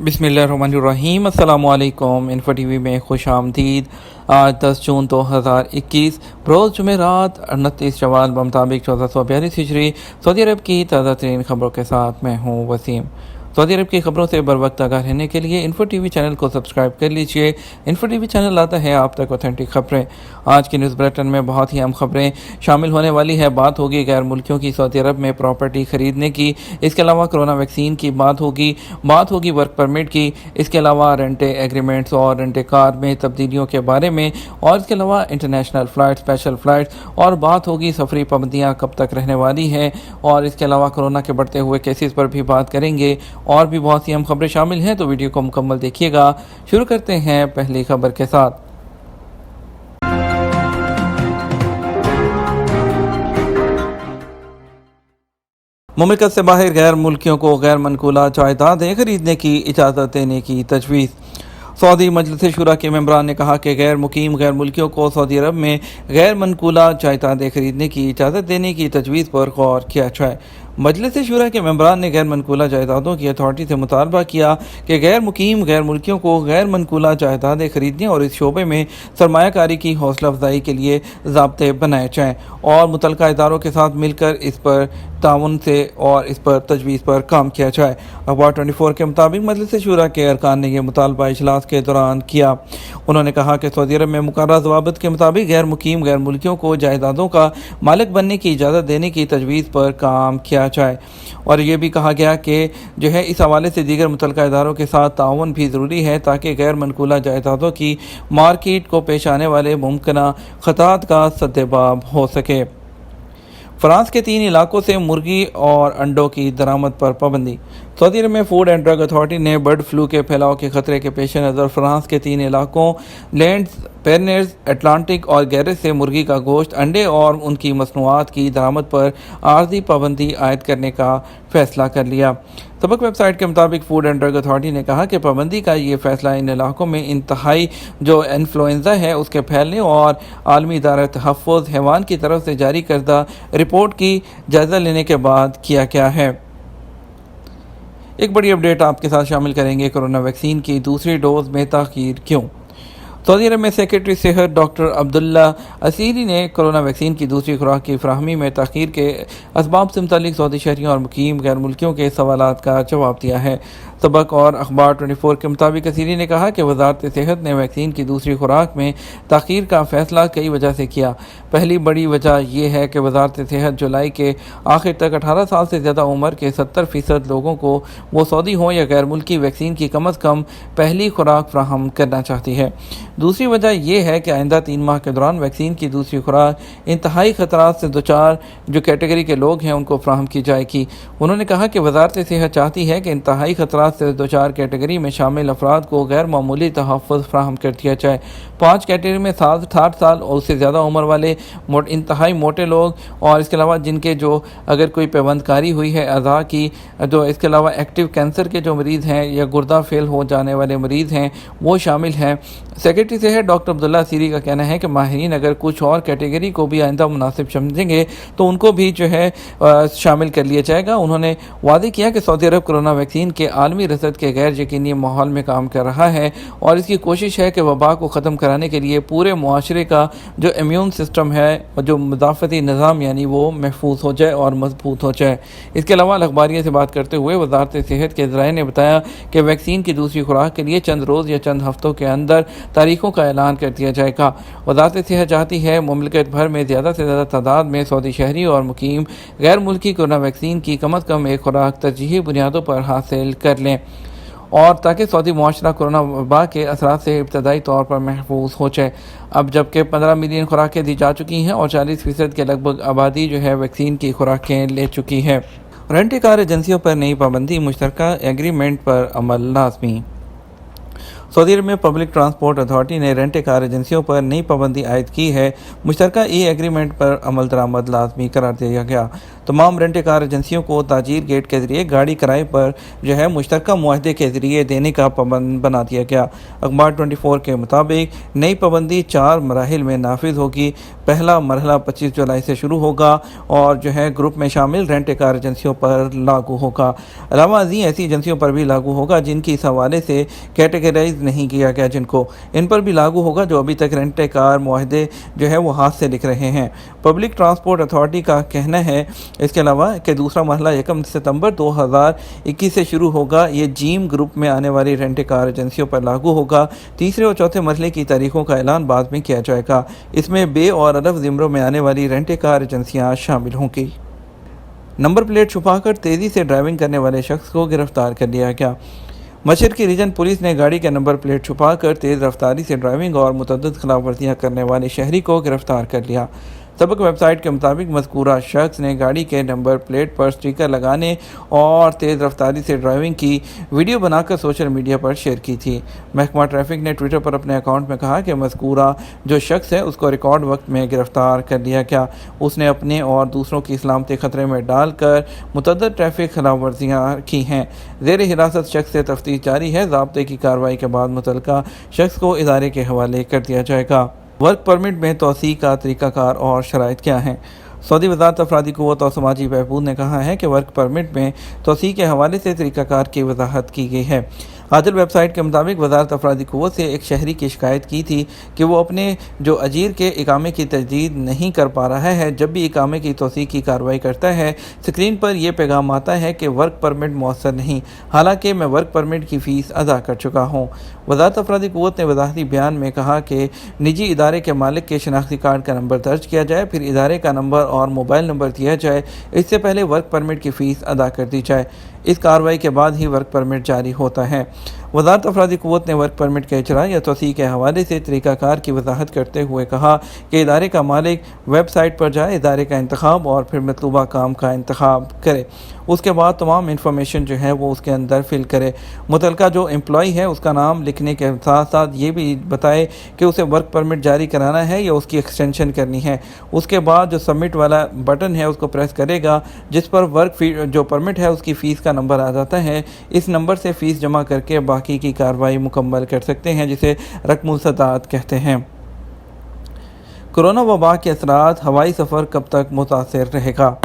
بسم اللہ الرحمن الرحیم۔ السلام علیکم۔ انفو ٹی وی میں خوش آمدید۔ آج 10 جون 2021 روز جمعرات 29 شوال بمطابق 1442 ہجری سعودی عرب کی تازہ ترین خبروں کے ساتھ میں ہوں وسیم۔ سعودی عرب کی خبروں سے بر وقت آگاہ رہنے کے لیے انفو ٹی وی چینل کو سبسکرائب کر لیجئے۔ انفو ٹی وی چینل لاتا ہے آپ تک اوتھینٹک خبریں۔ آج کی نیوز بلیٹن میں بہت ہی اہم خبریں شامل ہونے والی ہے۔ بات ہوگی غیر ملکیوں کی سعودی عرب میں پراپرٹی خریدنے کی، اس کے علاوہ کرونا ویکسین کی بات ہوگی ورک پرمٹ کی، اس کے علاوہ رینٹ ایگریمنٹس اور رینٹ کار میں تبدیلیوں کے بارے میں، اور اس کے علاوہ انٹرنیشنل فلائٹ، اسپیشل فلائٹس، اور بات ہوگی سفری پابندیاں کب تک رہنے والی ہیں، اور اس کے علاوہ کرونا کے بڑھتے ہوئے کیسز پر بھی بات کریں گے، اور بھی بہت سی اہم خبریں شامل ہیں، تو ویڈیو کو مکمل دیکھیے گا۔ شروع کرتے ہیں پہلی خبر کے ساتھ۔ مملکت سے باہر غیر ملکیوں کو غیر منقولہ جائیدادیں خریدنے کی اجازت دینے کی تجویز۔ سعودی مجلس شورا کے ممبران نے کہا کہ غیر مقیم غیر ملکیوں کو سعودی عرب میں غیر منقولہ جائیدادیں خریدنے کی اجازت دینے کی تجویز پر غور کیا جائے۔ مجلس شورا کے ممبران نے غیر منقولہ جائیدادوں کی اتھارٹی سے مطالبہ کیا کہ غیر مقیم غیر ملکیوں کو غیر منقولہ جائیدادیں خریدنے اور اس شعبے میں سرمایہ کاری کی حوصلہ افزائی کے لیے ضابطے بنائے جائیں، اور متعلقہ اداروں کے ساتھ مل کر اس پر تعاون سے اور اس پر تجویز پر کام کیا جائے۔ اخبار 24 کے مطابق مجلس شورا کے ارکان نے یہ مطالبہ اجلاس کے دوران کیا۔ انہوں نے کہا کہ سعودی عرب میں مقررہ ضوابط کے مطابق غیر مقیم غیر ملکیوں کو جائیدادوں کا مالک بننے کی اجازت دینے کی تجویز پر کام کیا جائے، اور یہ بھی کہا گیا کہ اس حوالے سے دیگر متعلقہ اداروں کے ساتھ تعاون بھی ضروری ہے تاکہ غیر منقولہ جائیدادوں کی مارکیٹ کو پیش آنے والے ممکنہ خطرات کا سدباب ہو سکے۔ فرانس کے 3 علاقوں سے مرغی اور انڈوں کی درآمد پر پابندی۔ سعودی عرب میں فوڈ اینڈ ڈرگ اتھارٹی نے برڈ فلو کے پھیلاؤ کے خطرے کے پیش نظر فرانس کے 3 علاقوں لینڈز، پیرنیز، اٹلانٹک اور گیرس سے مرغی کا گوشت، انڈے اور ان کی مصنوعات کی درآمد پر عارضی پابندی عائد کرنے کا فیصلہ کر لیا۔ سبق ویب سائٹ کے مطابق فوڈ اینڈ ڈرگ اتھارٹی نے کہا کہ پابندی کا یہ فیصلہ ان علاقوں میں انتہائی انفلوئنزا ہے اس کے پھیلنے اور عالمی ادارہ تحفظ حیوان کی طرف سے جاری کردہ رپورٹ کی جائزہ لینے کے بعد کیا گیا ہے۔ ایک بڑی اپڈیٹ آپ کے ساتھ شامل کریں گے۔ کرونا ویکسین کی دوسری ڈوز میں تاخیر کیوں؟ سعودی عرب میں سیکرٹری صحت ڈاکٹر عبداللہ اسیری نے کرونا ویکسین کی دوسری خوراک کی فراہمی میں تاخیر کے اسباب سے متعلق سعودی شہریوں اور مقیم غیر ملکیوں کے سوالات کا جواب دیا ہے۔ سبق اور اخبار 24 کے مطابق اسیری نے کہا کہ وزارت صحت نے ویکسین کی دوسری خوراک میں تاخیر کا فیصلہ کئی وجہ سے کیا۔ پہلی بڑی وجہ یہ ہے کہ وزارت صحت جولائی کے آخر تک 18 سال سے زیادہ عمر کے 70% لوگوں کو وہ سعودی ہوں یا غیر ملکی ویکسین کی کم از کم پہلی خوراک فراہم کرنا چاہتی ہے۔ دوسری وجہ یہ ہے کہ آئندہ 3 ماہ کے دوران ویکسین کی دوسری خوراک انتہائی خطرات سے دوچار جو کیٹیگری کے لوگ ہیں ان کو فراہم کی جائے گی۔ انہوں نے کہا کہ وزارت صحت چاہتی ہے کہ انتہائی خطرات سے دوچار کیٹیگری میں شامل افراد کو غیر معمولی تحفظ فراہم کر دیا جائے۔ 5 کیٹیگری میں 60 سال اور اس سے زیادہ عمر والے انتہائی موٹے لوگ، اور اس کے علاوہ جن کے اگر کوئی پیوند کاری ہوئی ہے اعضاء کی، اس کے علاوہ ایکٹیو کینسر کے جو مریض ہیں یا گردہ فیل ہو جانے والے مریض ہیں وہ شامل ہیں۔ سیکرٹری صحت ڈاکٹر عبداللہ اسیری کا کہنا ہے کہ ماہرین اگر کچھ اور کیٹیگری کو بھی آئندہ مناسب سمجھیں گے تو ان کو بھی شامل کر لیا جائے گا۔ انہوں نے واضح کیا کہ سعودی عرب کرونا ویکسین کے عالمی رصد کے غیر یقینی ماحول میں کام کر رہا ہے، اور اس کی کوشش ہے کہ وبا کو ختم کرانے کے لیے پورے معاشرے کا جو امیون سسٹم ہے اور جو مدافعتی نظام وہ محفوظ ہو جائے اور مضبوط ہو جائے۔ اس کے علاوہ اخباریہ سے بات کرتے ہوئے وزارت صحت کے ذرائع نے بتایا کہ ویکسین کی دوسری خوراک کے لیے چند روز یا چند ہفتوں کے اندر تاریخوں کا اعلان کر دیا جائے گا۔ وزارت صحت چاہتی ہے مملکت بھر میں زیادہ سے زیادہ تعداد میں سعودی شہری اور مقیم غیر ملکی کورونا ویکسین کی کم از کم ایک خوراک ترجیحی بنیادوں پر حاصل کر لیں، اور تاکہ سعودی معاشرہ کورونا وبا کے اثرات سے ابتدائی طور پر محفوظ ہو جائے۔ اب جبکہ 15 ملین خوراکیں دی جا چکی ہیں اور 40% کے لگ بھگ آبادی ویکسین کی خوراکیں لے چکی ہے۔ رینٹ کار ایجنسیوں پر نئی پابندی، مشترکہ ایگریمنٹ پر عمل لازمی۔ सऊदी अरब में पब्लिक ट्रांसपोर्ट अथॉरिटी ने रेंट कार एजेंसियों पर नई पाबंदी आयद की है। मुश्तरका ई एग्रीमेंट पर अमल दरामद लाजमी करार दिया गया। तमाम रेंट कार एजेंसियों को ताजीर गेट के जरिए गाड़ी किराए पर मुश्तरका मुआहदे के जरिए देने का पाबंद बना दिया गया। अखबार 24 के मुताबिक नई पाबंदी 4 मराहिल में नाफिज होगी। पहला मरहला 25 जुलाई से शुरू होगा और ग्रुप में शामिल रेंट कार एजेंसियों पर लागू होगा। अलावा अजीं ऐसी एजेंसियों पर भी लागू होगा जिनकी इस हवाले से कैटेगराइज नहीं किया गया, जिनको इन पर भी लागू होगा जो अभी तक रेंट कार मुआहदे वो हाथ से लिख रहे हैं। पब्लिक ट्रांसपोर्ट अथॉरिटी का कहना है इसके अलावा कि दूसरा मरहला 1 सितंबर 2021 से शुरू होगा। ये जीम ग्रुप में आने वाली रेंट कार एजेंसियों पर लागू होगा। तीसरे और चौथे मरहले की तारीखों का ऐलान बाद में किया जाएगा। इसमें बे और अरब ज़िम्रों में आने वाली रेंट कार एजेंसियाँ शामिल होंगी। नंबर प्लेट छुपाकर तेज़ी से ड्राइविंग करने वाले शख्स को गिरफ्तार कर लिया गया। मशरकी रीजन पुलिस ने गाड़ी के नंबर प्लेट छुपाकर तेज़ रफ्तारी से ड्राइविंग और मुतअद्दिद खिलाफ वर्जियाँ करने वाले शहरी को गिरफ्तार कर लिया। सबक वेबसाइट के मुताबिक मज़कूरा शख्स ने गाड़ी के नंबर प्लेट पर स्टिकर लगाने और तेज़ रफ्तारी से ड्राइविंग की वीडियो बनाकर सोशल मीडिया पर शेयर की थी। महकमा ट्रैफिक ने ट्विटर पर अपने अकाउंट में कहा कि मज़कूरा जो शख्स है उसको रिकॉर्ड वक्त में गिरफ्तार कर लिया गया। उसने अपने और दूसरों की सलामती खतरे में डालकर मुतअद्दिद ट्रैफिक खिलाफ वर्जियाँ की हैं। ज़ेर हिरासत शख्स से तफ्तीश जारी है। ज़ाब्ते की कार्रवाई के बाद मुतल्लिका शख्स को इदारे के हवाले कर दिया जाएगा। वर्क परमिट में तोसी का तरीक़ाकार और शराइत क्या हैं? सऊदी वज़ारत अफरादी क़ुव्वत और समाजी बहबूद ने कहा है कि वर्क परमिट में तोसी के हवाले से तरीक़ाकार की वजाहत की गई है। आदिल वेबसाइट के मुताबिक वज़ारत अफरादी क़ुव्वत से एक शहरी की शिकायत की थी कि वो अपने अजीर के इकामे की तजदीद नहीं कर पा रहा है। जब भी इकामे की तोसी की कार्रवाई करता है स्क्रीन पर यह पैगाम आता है कि वर्क परमिट मौसर नहीं, हालांकि मैं वर्क परमिट की फ़ीस अदा कर चुका हूँ। वज़ारत अफरादी क़ुव्वत ने वज़ाहती बयान में कहा कि निजी इदारे के मालिक के शनाख्ती कार्ड का नंबर दर्ज किया जाए, फिर इदारे का नंबर और मोबाइल नंबर दिया जाए। इससे पहले वर्क परमिट की फ़ीस अदा कर दी जाए। इस कार्रवाई के बाद ही वर्क परमिट जारी होता है। वज़ारत अफरादी क़ुव्वत ने वर्क परमिट के इजरा या तोसी के हवाले से तरीक़ाकार की वजाहत करते हुए कहा कि इदारे का मालिक वेबसाइट पर जाए, इदारे का इंतखाब और फिर मतलूबा काम का इंतखाब करे। उसके बाद तमाम इंफॉर्मेशन वो उसके अंदर फिल करे। मुतल्लिका जो एम्प्लॉई है उसका नाम लिखने के साथ साथ ये भी बताए कि उसे वर्क परमिट जारी कराना है या उसकी एक्सटेंशन करनी है। उसके बाद जो सबमिट वाला बटन है उसको प्रेस करेगा, जिस पर वर्क परमिट है उसकी फ़ीस का नंबर आ जाता है। इस नंबर से फ़ीस जमा करके बाकी की कार्रवाई मुकम्मल कर सकते हैं, जिसे रकमुल सदात कहते हैं। कोरोना वबा के असरात हवाई सफ़र कब तक मुतासिर रहेगा?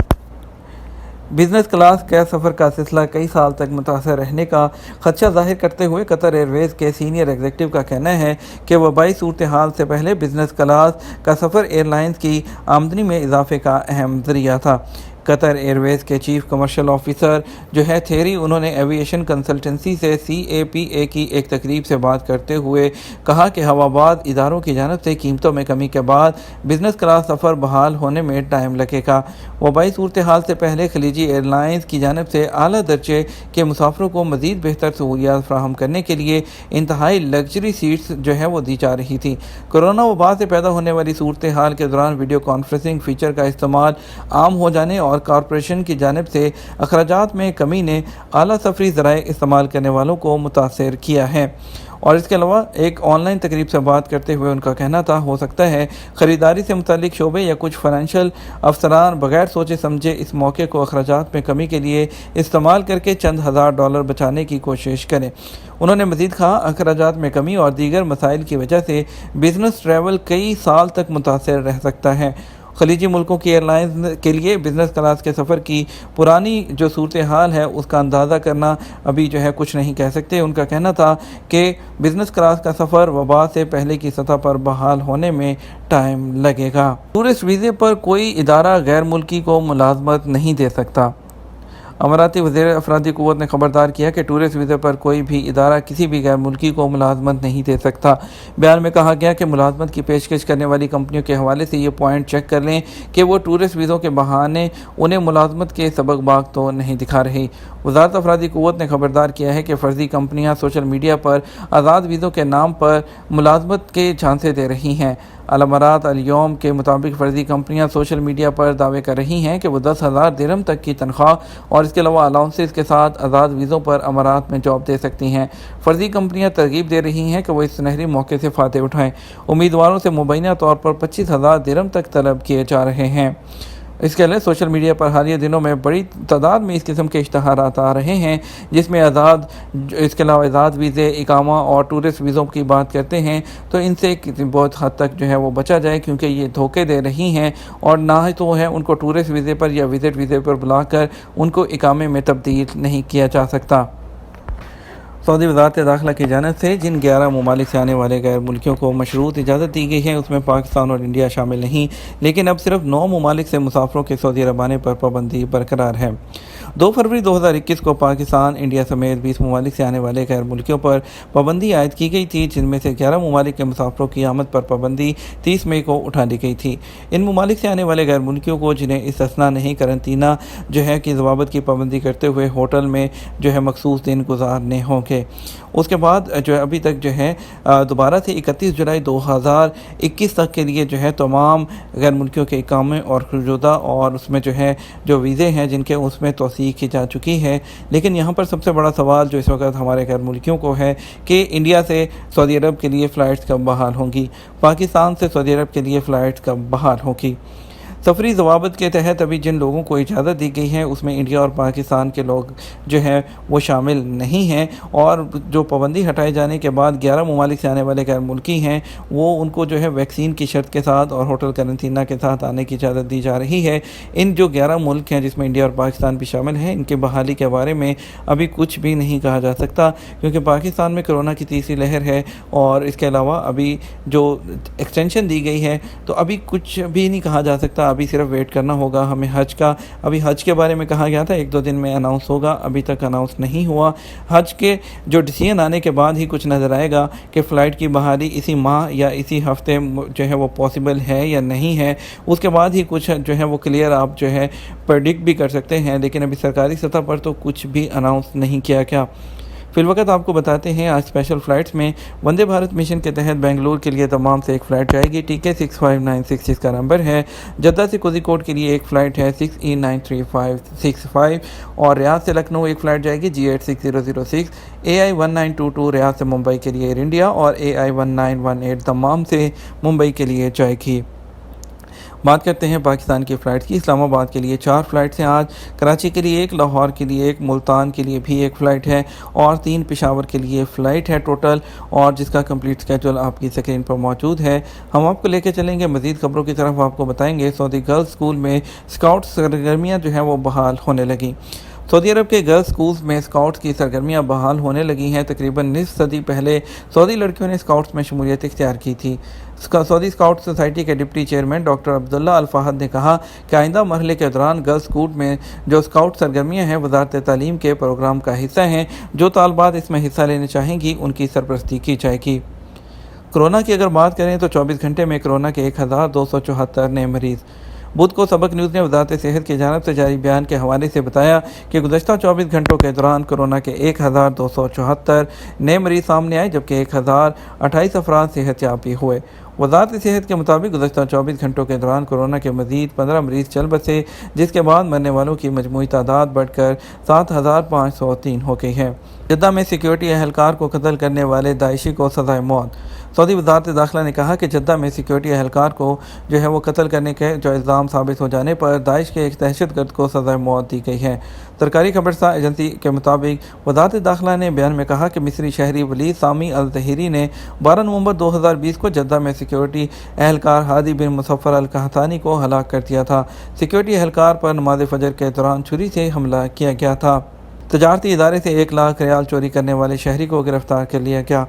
बिज़नेस क्लास के सफ़र का सिलसिला कई साल तक मुतासर रहने का खदशा ज़ाहिर करते हुए कतर एयरवेज़ के सीनियर एग्जीक्यूटिव का कहना है कि वबाई सूरत हाल से पहले बिज़नेस क्लास का सफ़र एयरलाइंस की आमदनी में इजाफे का अहम ज़रिया था। कतर एयरवेज़ के चीफ कमर्शियल ऑफिसर थेरी, उन्होंने एविएशन कंसल्टेंसी से CAPA की एक तकरीब से बात करते हुए कहा कि हवाबाज इदारों की जानब से कीमतों में कमी के बाद बिज़नेस क्लास सफ़र बहाल होने में टाइम लगेगा। वबाई सूरत हाल से पहले खलीजी एयरलाइंस की जानब से आला दर्जे के मुसाफरों को मज़ीद बेहतर सहूलियात फ़राहम करने के लिए इंतहाई लग्जरी सीट्स वो दी जा रही थी। कोरोना वबा से पैदा होने वाली सूरत हाल के दौरान वीडियो कॉन्फ्रेंसिंग फ़ीचर का इस्तेमाल आम हो जाने और कॉरपोरेशन की जानिब से अखराजात में कमी ने आला सफरी ज़राए इस्तेमाल करने वालों को मुतासिर किया है। और इसके अलावा एक ऑनलाइन तकरीब से बात करते हुए उनका कहना था, हो सकता है ख़रीदारी से मुतालिक शोबे या कुछ फाइनेंशियल अफसरान बगैर सोचे समझे इस मौके को अखराजात में कमी के लिए इस्तेमाल करके चंद हज़ार डॉलर बचाने की कोशिश करें। उन्होंने मज़ीद कहा, अखराजात में कमी और दीगर मसाइल की वजह से बिज़नेस ट्रैवल कई साल तक मुतासिर रह सकता है। खलीजी मुल्कों की एयरलाइंस के लिए बिज़नेस क्लास के सफ़र की पुरानी सूरत हाल है उसका अंदाज़ा करना अभी कुछ नहीं कह सकते। उनका कहना था कि बिज़नेस क्लास का सफ़र वबा से पहले की सतह पर बहाल होने में टाइम लगेगा। टूरिस्ट वीज़े पर कोई इदारा गैर मुल्की को मुलाजमत नहीं दे सकता। अमराती वज़ीर अफरादी क़ुव्वत ने खबरदार किया कि टूरिस्ट वीज़े पर कोई भी इदारा किसी भी गैर मुल्की को मुलाजमत नहीं दे सकता। बयान में कहा गया कि मुलाजमत की पेशकश करने वाली कंपनियों के हवाले से ये पॉइंट चेक कर लें कि वो टूरिस्ट वीज़ों के बहाने उन्हें मुलाजमत के सबक बाग तो नहीं दिखा रही। वजारत अफरादी क़ुव्वत ने खबरदार किया है कि फ़र्ज़ी कंपनियां सोशल मीडिया पर आज़ाद वीज़ों के नाम पर मुलाजमत के झांसे दे रही हैं। अल-अमारात अल-यौम के मुताबिक फ़र्ज़ी कंपनियां सोशल मीडिया पर दावे कर रही हैं कि वो 10,000 दिरहम तक की तनख्वाह और इसके अलावा अलाउंसेस के साथ आज़ाद वीज़ों पर अमारात में जॉब दे सकती हैं। फ़र्ज़ी कंपनियां तरगीब दे रही हैं कि वो इस सुनहरी मौके से फ़ायदे उठाएं। उम्मीदवारों से मुबैना तौर पर 25,000 दिरहम तक तलब किए जा रहे हैं। इसके अलावा सोशल मीडिया पर हालिया दिनों में बड़ी तादाद में इस किस्म के इश्तहारात आ रहे हैं जिसमें इसके अलावा आज़ाद वीज़े, इकामा और टूरिस्ट वीज़ों की बात करते हैं, तो इनसे बहुत हद तक जो है वो बचा जाए, क्योंकि ये धोखे दे रही हैं और ना ही तो है उनको टूरिस्ट वीज़े पर या विज़िट वीज़े पर बुलाकर उनको इकामे में तब्दील नहीं किया जा सकता। सऊदी वज़ारत दाखिला की जानिब से जिन 11 ममालिक से आने वाले गैर मुल्कियों को मशरूत इजाज़त दी गई है उसमें पाकिस्तान और इंडिया शामिल नहीं, लेकिन अब सिर्फ 9 ममालिक से मुसाफिरों के सऊदी अरब आने पर पाबंदी बरकरार है। 2 फरवरी 2021 को पाकिस्तान, इंडिया समेत 20 ममालिक से आने वाले गैर मुल्कियों पर पाबंदी आयद की गई थी, जिनमें से 11 ममालिक के मुसाफिरों की आमद पर पाबंदी 30 मई को उठा दी गई थी। इन ममालिक से आने वाले गैर मुल्कियों को जिन्हें इस्तिस्ना नहीं करंतना जो है कि ज़वाबत की पाबंदी करते हुए होटल में जो है मखसूस दिन गुजारने होंगे। उसके बाद जो है अभी तक जो है दोबारा से 31 जुलाई 2021 तक के लिए जो है तमाम गैर मुल्कियों के इकामे और खुर्जुदा और उसमें जो है जो वीज़े हैं जिनके उसमें तौसीक़ की जा चुकी है। लेकिन यहाँ पर सबसे बड़ा सवाल जो इस वक्त हमारे गैर मुल्कियों को है कि इंडिया से सऊदी अरब के लिए फ़्लाइट्स कब बहाल होंगी, पाकिस्तान से सऊदी अरब के लिए फ़्लाइट्स कब बहाल होंगी। सफरी ज़वाबत के तहत अभी जिन लोगों को इजाज़त दी गई है उसमें इंडिया और पाकिस्तान के लोग जो हैं वो शामिल नहीं हैं, और जो पाबंदी हटाए जाने के बाद 11 ममालिक से आने वाले गैर मुल्की हैं वो उनको जो है वैक्सीन की शर्त के साथ और होटल करंतना के साथ आने की इजाज़त दी जा रही है। इन जो 11 मुल्क हैं जिसमें इंडिया और पाकिस्तान भी शामिल हैं, इनके बहाली के बारे में अभी कुछ भी नहीं कहा जा सकता, क्योंकि पाकिस्तान में कोरोना की तीसरी लहर है और इसके अलावा अभी जो एक्सटेंशन दी गई है तो अभी कुछ भी नहीं कहा जा सकता। अभी सिर्फ वेट करना होगा हमें हज का। अभी हज के बारे में कहा गया था 1-2 दिन में अनाउंस होगा, अभी तक अनाउंस नहीं हुआ। हज के जो डिसीजन आने के बाद ही कुछ नज़र आएगा कि फ़्लाइट की बहाली इसी माह या इसी हफ्ते जो है वो पॉसिबल है या नहीं है। उसके बाद ही कुछ जो है वो क्लियर आप जो है प्रेडिक्ट भी कर सकते हैं, लेकिन अभी सरकारी सतह पर तो कुछ भी अनाउंस नहीं किया गया। फिलवक़्त आपको बताते हैं आज स्पेशल फ़्लाइट्स में वंदे भारत मिशन के तहत बेंगलुरु के लिए तमाम से एक फ़्लाइट जाएगी TK 6596 जिसका नंबर है। जद्दा से कोझिकोड के लिए एक फ़्लाइट है 6E93565 और रियाद से लखनऊ एक फ़्लाइट जाएगी GH 6006। AI 1922 रियाद से मुंबई के लिए एयर इंडिया और AI 1918 दमाम से मुंबई के लिए जाएगी। बात करते हैं पाकिस्तान की फ़्लाइट की। इस्लामाबाद के लिए 4 फ़्लाइट्स हैं आज, कराची के लिए 1, लाहौर के लिए 1, मुल्तान के लिए भी 1 फ़्लाइट है और 3 पेशावर के लिए फ़्लाइट है टोटल, और जिसका कंप्लीट स्केड्यूल आपकी स्क्रीन पर मौजूद है। हम आपको लेके चलेंगे मज़ीद खबरों की तरफ। आपको बताएंगे सऊदी गर्ल्स स्कूल में स्काउट सरगर्मियाँ जो हैं वो बहाल होने लगी। सऊदी अरब के गर्ल्स स्कूल्स में स्काउट्स की सरगर्मियाँ बहाल होने लगी हैं। तकरीबन निस्फ सदी पहले सऊदी लड़कियों ने स्काउट्स में शमूलियत इख्तियार की थी। सऊदी स्काउट सोसाइटी के डिप्टी चेयरमैन डॉक्टर अब्दुल्ला अल फ़हद ने कहा कि आइंदा मरहले के दौरान गर्ल्स स्कूल में जो स्काउट सरगर्मियाँ हैं वज़ारत तालीम के प्रोग्राम का हिस्सा हैं। जो तालबात इसमें हिस्सा लेना चाहेंगी उनकी सरपरस्ती की जाएगी। कोरोना की अगर बात करें तो 24 घंटे में कोरोना के 1274 नए मरीज़। बुध को सबक न्यूज़ ने वज़ारत सेहत की जानिब से जारी बयान के हवाले से बताया कि गुज़श्ता 24 घंटों के दौरान कोरोना के 1274 नए मरीज़ सामने आए, जबकि 1028 अफराद सेहतयाब भी हुए। वज़ारत सेहत के मुताबिक गुज़श्ता 24 घंटों के दौरान कोरोना के मज़ीद 15 मरीज़ चल बसे, जिसके बाद मरने वालों की मजमूई तादाद बढ़कर 7503 हो गई है। जद्दा में सिक्योरिटी एहलकार को कत्ल करने वाले दाइशी को सज़ाए मौत। सऊदी वज़ारत दाखिला ने कहा कि जद्दा में सिक्योरिटी एहलकार को जो है वो कत्ल करने के जो इल्ज़ाम साबित हो जाने पर दाइश के एक दहशतगर्द को सज़ाए मौत दी गई है। सरकारी खबरसां एजेंसी के मुताबिक वज़ारत दाखिला ने बयान में कहा कि मिस्री शहरी वलीद सामी अल तहीरी ने 12 नवंबर 2020 को जद्दा में सिक्योरिटी एहलकार हादी बिन मुसफ़र अल कहतानी को हलाक कर दिया था। सिक्योरिटी एहलकार पर नमाज फजर के दौरान छुरी से हमला किया गया था। तजारती इदारे से 1 लाख रियाल चोरी करने वाले शहरी को गिरफ्तार कर लिया गया।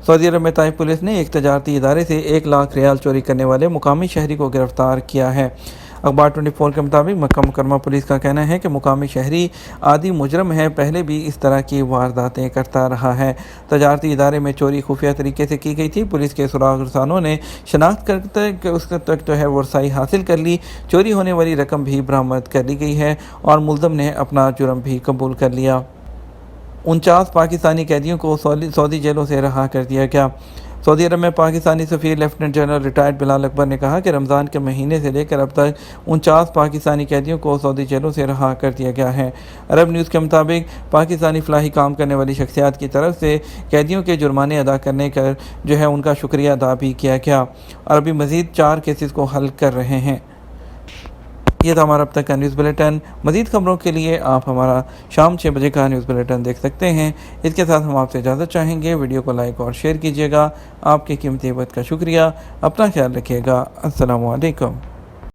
सऊदी अरब में ताइफ पुलिस ने एक तजारती इदारे से 1 लाख रियाल चोरी करने वाले मुकामी शहरी को गिरफ्तार किया है। اخبار 24 کے مطابق مکہ مکرمہ پولیس کا کہنا ہے کہ مقامی شہری عادی مجرم ہے، پہلے بھی اس طرح کی وارداتیں کرتا رہا ہے۔ تجارتی ادارے میں چوری خفیہ طریقے سے کی گئی تھی۔ پولیس کے سراغ رسانوں نے شناخت کرتے کہ اس تک ورسائی حاصل کر لی، چوری ہونے والی رقم بھی برآمد کر لی گئی ہے اور ملزم نے اپنا جرم بھی قبول کر لیا۔ 49 پاکستانی قیدیوں کو سعودی جیلوں سے رہا کر دیا گیا۔ سعودی عرب میں پاکستانی سفیر لیفٹیننٹ جنرل ریٹائرڈ بلال اکبر نے کہا کہ رمضان کے مہینے سے لے کر اب تک 49 پاکستانی قیدیوں کو سعودی جیلوں سے رہا کر دیا گیا ہے۔ عرب نیوز کے مطابق پاکستانی فلاحی کام کرنے والی شخصیات کی طرف سے قیدیوں کے جرمانے ادا کرنے کا ان کا شکریہ ادا بھی کیا گیا اور ابھی مزید 4 کیسز کو حل کر رہے ہیں۔ یہ تھا ہمارا اب تک کا نیوز بلیٹن۔ مزید خبروں کے لیے آپ ہمارا شام 6 بجے کا نیوز بلیٹن دیکھ سکتے ہیں۔ اس کے ساتھ ہم آپ سے اجازت چاہیں گے، ویڈیو کو لائک اور شیئر کیجیے گا۔ آپ کی قیمتی وقت کا شکریہ۔ اپنا خیال رکھیے گا۔ السلام علیکم۔